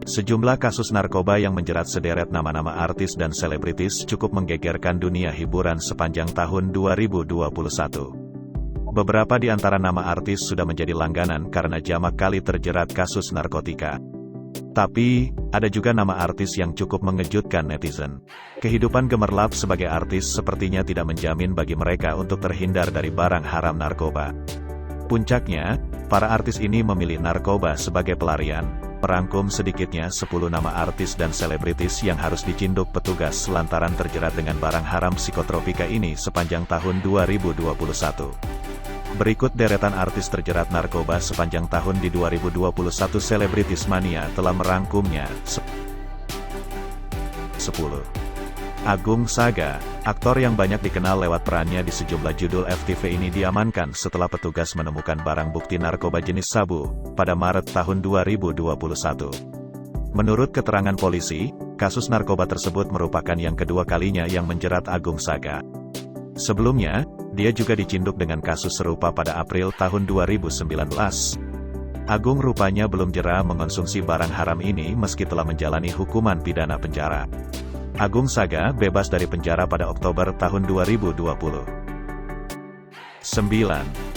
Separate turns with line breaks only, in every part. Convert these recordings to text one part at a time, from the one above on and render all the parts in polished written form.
Sejumlah kasus narkoba yang menjerat sederet nama-nama artis dan selebritis cukup menggegerkan dunia hiburan sepanjang tahun 2021. Beberapa di antara nama artis sudah menjadi langganan karena jamak kali terjerat kasus narkotika. Tapi, ada juga nama artis yang cukup mengejutkan netizen. Kehidupan gemerlap sebagai artis sepertinya tidak menjamin bagi mereka untuk terhindar dari barang haram narkoba. Puncaknya, para artis ini memilih narkoba sebagai pelarian. Merangkum sedikitnya 10 nama artis dan selebritis yang harus dicinduk petugas lantaran terjerat dengan barang haram psikotropika ini sepanjang tahun 2021. Berikut deretan artis terjerat narkoba sepanjang tahun di 2021. Selebritis Mania telah merangkumnya. 10. Agung Saga, aktor yang banyak dikenal lewat perannya di sejumlah judul FTV ini diamankan setelah petugas menemukan barang bukti narkoba jenis sabu, pada Maret tahun 2021. Menurut keterangan polisi, kasus narkoba tersebut merupakan yang kedua kalinya yang menjerat Agung Saga. Sebelumnya, dia juga dicinduk dengan kasus serupa pada April tahun 2019. Agung rupanya belum jera mengonsumsi barang haram ini meski telah menjalani hukuman pidana penjara. Agung Saga bebas dari penjara pada Oktober tahun 2020. 9.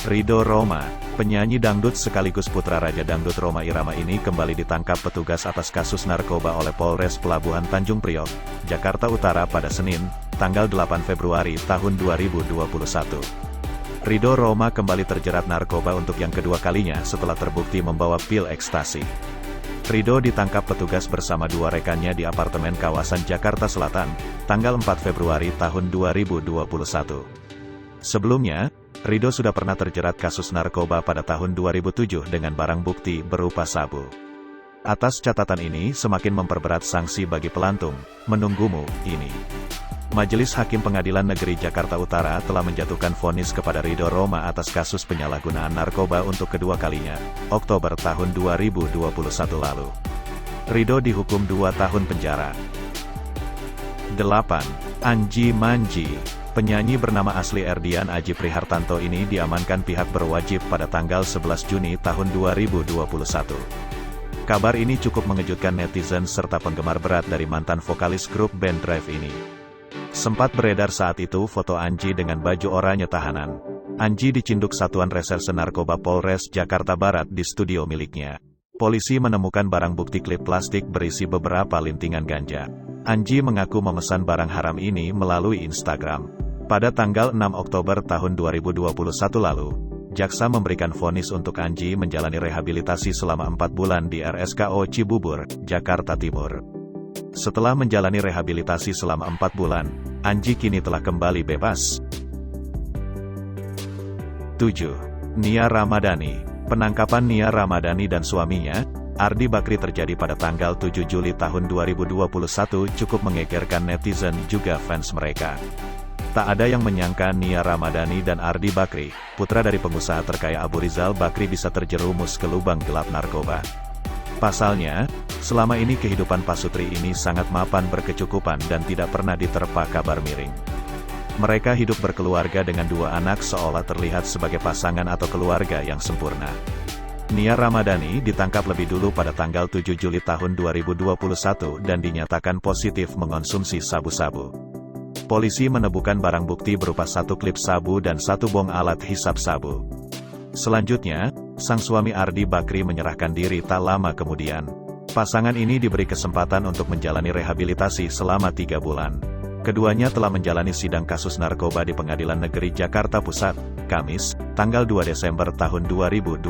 Ridho Rhoma, penyanyi dangdut sekaligus putra Raja Dangdut Rhoma Irama ini kembali ditangkap petugas atas kasus narkoba oleh Polres Pelabuhan Tanjung Priok, Jakarta Utara pada Senin, tanggal 8 Februari tahun 2021. Ridho Rhoma kembali terjerat narkoba untuk yang kedua kalinya setelah terbukti membawa pil ekstasi. Ridho ditangkap petugas bersama dua rekannya di apartemen kawasan Jakarta Selatan, tanggal 4 Februari tahun 2021. Sebelumnya, Ridho sudah pernah terjerat kasus narkoba pada tahun 2007 dengan barang bukti berupa sabu. Atas catatan ini semakin memperberat sanksi bagi pelantung, menunggumu, ini. Majelis Hakim Pengadilan Negeri Jakarta Utara telah menjatuhkan vonis kepada Ridho Rhoma atas kasus penyalahgunaan narkoba untuk kedua kalinya, Oktober tahun 2021 lalu. Ridho dihukum 2 tahun penjara. 8. Anji Manji, penyanyi bernama asli Erdian Aji Prihartanto ini diamankan pihak berwajib pada tanggal 11 Juni tahun 2021. Kabar ini cukup mengejutkan netizen serta penggemar berat dari mantan vokalis grup band Drive ini. Sempat beredar saat itu foto Anji dengan baju oranye tahanan. Anji dicinduk Satuan Reserse Narkoba Polres Jakarta Barat di studio miliknya. Polisi menemukan barang bukti klip plastik berisi beberapa lintingan ganja. Anji mengaku memesan barang haram ini melalui Instagram. Pada tanggal 6 Oktober tahun 2021 lalu, jaksa memberikan vonis untuk Anji menjalani rehabilitasi selama 4 bulan di RSKO Cibubur, Jakarta Timur. Setelah menjalani rehabilitasi selama 4 bulan, Anji kini telah kembali bebas. 7. Nia Ramadhani, penangkapan Nia Ramadhani dan suaminya, Ardi Bakri terjadi pada tanggal 7 Juli tahun 2021 cukup mengegerkan netizen juga fans mereka. Tak ada yang menyangka Nia Ramadhani dan Ardi Bakri, putra dari pengusaha terkaya Abu Rizal Bakri bisa terjerumus ke lubang gelap narkoba. Pasalnya, selama ini kehidupan pasutri ini sangat mapan berkecukupan dan tidak pernah diterpa kabar miring. Mereka hidup berkeluarga dengan 2 anak seolah terlihat sebagai pasangan atau keluarga yang sempurna. Nia Ramadhani ditangkap lebih dulu pada tanggal 7 Juli tahun 2021 dan dinyatakan positif mengonsumsi sabu-sabu. Polisi menemukan barang bukti berupa 1 klip sabu dan 1 bong alat hisap sabu. Selanjutnya, sang suami Ardi Bakri menyerahkan diri tak lama kemudian. Pasangan ini diberi kesempatan untuk menjalani rehabilitasi selama 3 bulan. Keduanya telah menjalani sidang kasus narkoba di Pengadilan Negeri Jakarta Pusat, Kamis, tanggal 2 Desember tahun 2021.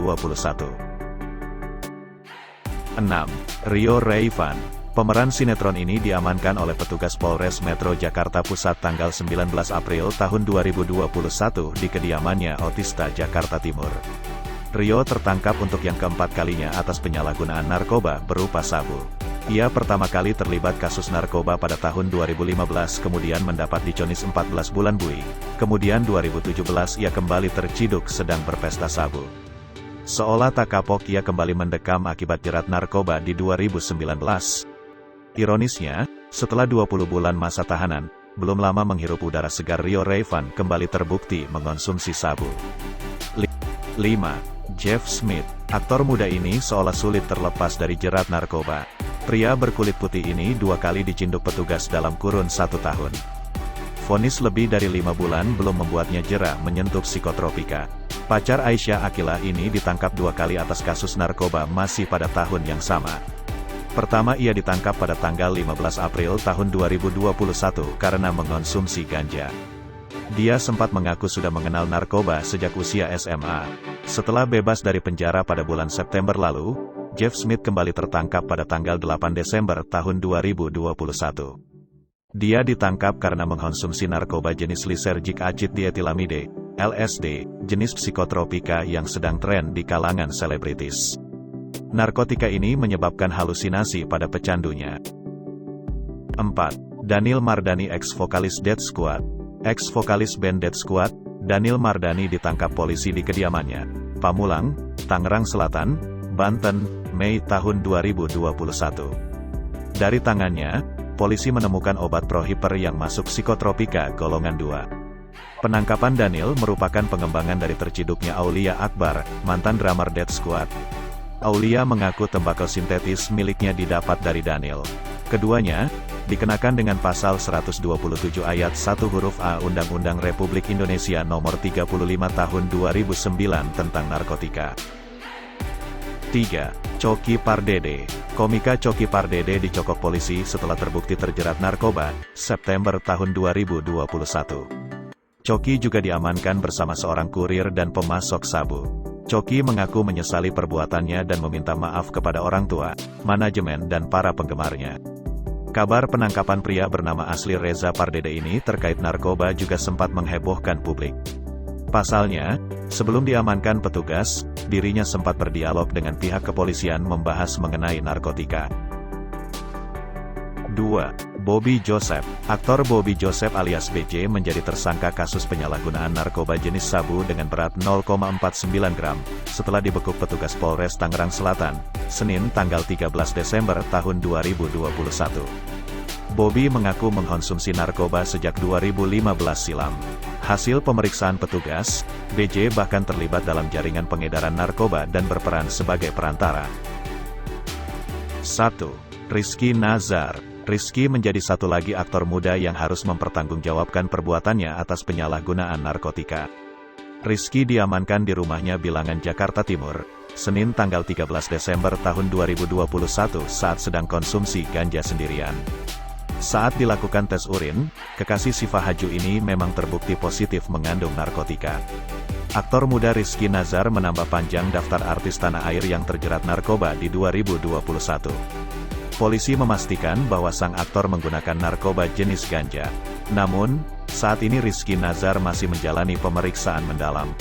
6. Rio Raivan, pemeran sinetron ini diamankan oleh petugas Polres Metro Jakarta Pusat tanggal 19 April tahun 2021 di kediamannya Otista, Jakarta Timur. Rio tertangkap untuk yang keempat kalinya atas penyalahgunaan narkoba berupa sabu. Ia pertama kali terlibat kasus narkoba pada tahun 2015 kemudian mendapat divonis 14 bulan bui. Kemudian 2017 ia kembali terciduk sedang berpesta sabu. Seolah tak kapok ia kembali mendekam akibat jerat narkoba di 2019. Ironisnya, setelah 20 bulan masa tahanan, belum lama menghirup udara segar Rio Raivan kembali terbukti mengonsumsi sabu. 5. Jeff Smith, aktor muda ini seolah sulit terlepas dari jerat narkoba. Pria berkulit putih ini 2 kali dicinduk petugas dalam kurun 1 tahun. Vonis lebih dari 5 bulan belum membuatnya jera menyentuh psikotropika. Pacar Aisyah Akila ini ditangkap 2 kali atas kasus narkoba masih pada tahun yang sama. Pertama ia ditangkap pada tanggal 15 April tahun 2021 karena mengonsumsi ganja. Dia sempat mengaku sudah mengenal narkoba sejak usia SMA. Setelah bebas dari penjara pada bulan September lalu, Jeff Smith kembali tertangkap pada tanggal 8 Desember tahun 2021. Dia ditangkap karena mengkonsumsi narkoba jenis lisergic acid dietilamide, LSD, jenis psikotropika yang sedang tren di kalangan selebritis. Narkotika ini menyebabkan halusinasi pada pecandunya. 4. Daniel Mardani ex-vokalis Death Squad. Ex-vokalis band Death Squad, Daniel Mardani ditangkap polisi di kediamannya, Pamulang, Tangerang Selatan, Banten, Mei tahun 2021. Dari tangannya, polisi menemukan obat prohiper yang masuk psikotropika golongan 2. Penangkapan Daniel merupakan pengembangan dari terciduknya Aulia Akbar, mantan drummer Death Squad. Aulia mengaku tembakau sintetis miliknya didapat dari Daniel. Keduanya dikenakan dengan pasal 127 ayat 1 huruf A Undang-Undang Republik Indonesia Nomor 35 Tahun 2009 tentang narkotika. 3. Coki Pardede. Komika Coki Pardede dicokok polisi setelah terbukti terjerat narkoba, September tahun 2021. Coki juga diamankan bersama seorang kurir dan pemasok sabu. Coki mengaku menyesali perbuatannya dan meminta maaf kepada orang tua, manajemen dan para penggemarnya. Kabar penangkapan pria bernama asli Reza Pardede ini terkait narkoba juga sempat menghebohkan publik. Pasalnya, sebelum diamankan petugas, dirinya sempat berdialog dengan pihak kepolisian membahas mengenai narkotika. 2. Bobby Joseph. Aktor Bobby Joseph alias BJ menjadi tersangka kasus penyalahgunaan narkoba jenis sabu dengan berat 0,49 gram, setelah dibekuk petugas Polres Tangerang Selatan, Senin tanggal 13 Desember tahun 2021. Bobby mengaku mengkonsumsi narkoba sejak 2015 silam. Hasil pemeriksaan petugas, BJ bahkan terlibat dalam jaringan pengedaran narkoba dan berperan sebagai perantara. 1. Rizky Nazar. Rizky menjadi satu lagi aktor muda yang harus mempertanggungjawabkan perbuatannya atas penyalahgunaan narkotika. Rizky diamankan di rumahnya Bilangan, Jakarta Timur, Senin tanggal 13 Desember tahun 2021 saat sedang konsumsi ganja sendirian. Saat dilakukan tes urin, kekasih Siva Haju ini memang terbukti positif mengandung narkotika. Aktor muda Rizky Nazar menambah panjang daftar artis tanah air yang terjerat narkoba di 2021. Polisi memastikan bahwa sang aktor menggunakan narkoba jenis ganja. Namun, saat ini Rizky Nazar masih menjalani pemeriksaan mendalam.